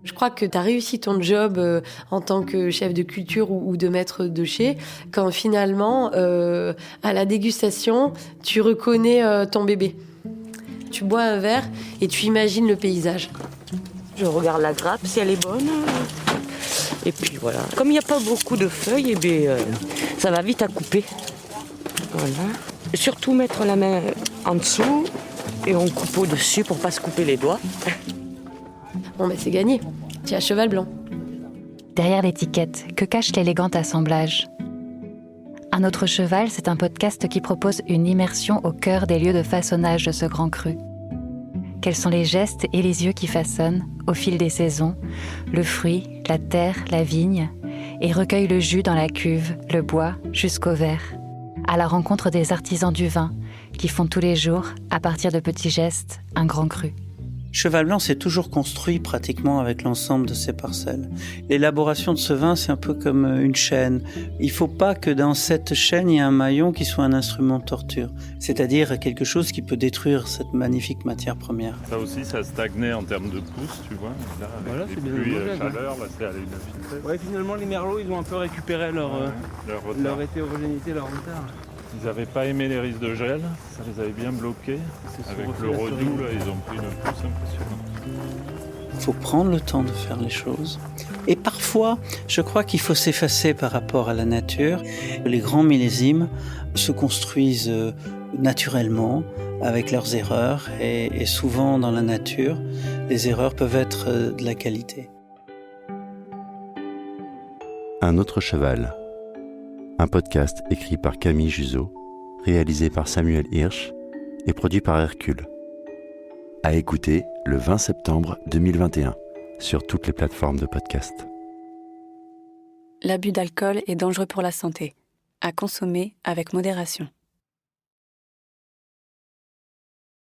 Je crois que tu as réussi ton job en tant que chef de culture ou de maître de chez, quand finalement, à la dégustation, tu reconnais ton bébé. Tu bois un verre et tu imagines le paysage. Je regarde la grappe, si elle est bonne. Et puis voilà. Comme il n'y a pas beaucoup de feuilles, ça va vite à couper. Voilà. Surtout mettre la main en dessous et on coupe au-dessus pour ne pas se couper les doigts. Bon, c'est gagné. Tu as cheval blanc. Derrière l'étiquette, que cache l'élégant assemblage ? Un autre cheval, c'est un podcast qui propose une immersion au cœur des lieux de façonnage de ce grand cru. Quels sont les gestes et les yeux qui façonnent, au fil des saisons, le fruit, la terre, la vigne, et recueillent le jus dans la cuve, le bois, jusqu'au verre, à la rencontre des artisans du vin, qui font tous les jours, à partir de petits gestes, un grand cru. Cheval Blanc s'est toujours construit pratiquement avec l'ensemble de ses parcelles. L'élaboration de ce vin, c'est un peu comme une chaîne. Il ne faut pas que dans cette chaîne, il y ait un maillon qui soit un instrument de torture, c'est-à-dire quelque chose qui peut détruire cette magnifique matière première. Ça aussi, ça a stagné en termes de pousse, tu vois. Là, avec voilà, les c'est bien pluies, le chaleur, là, c'est allé une vitesse. Ouais, finalement, les merlots, ils ont un peu récupéré leur hétérogénéité, leur retard. Ils n'avaient pas aimé les risques de gel, ça les avait bien bloqués. Avec le redoux, là, ils ont pris une pousse impressionnante. Il faut prendre le temps de faire les choses. Et parfois, je crois qu'il faut s'effacer par rapport à la nature. Les grands millésimes se construisent naturellement, avec leurs erreurs. Et souvent, dans la nature, les erreurs peuvent être de la qualité. Un autre cheval. Un podcast écrit par Camille Juseau, réalisé par Samuel Hirsch et produit par Hercule. À écouter le 20 septembre 2021 sur toutes les plateformes de podcast. L'abus d'alcool est dangereux pour la santé. À consommer avec modération.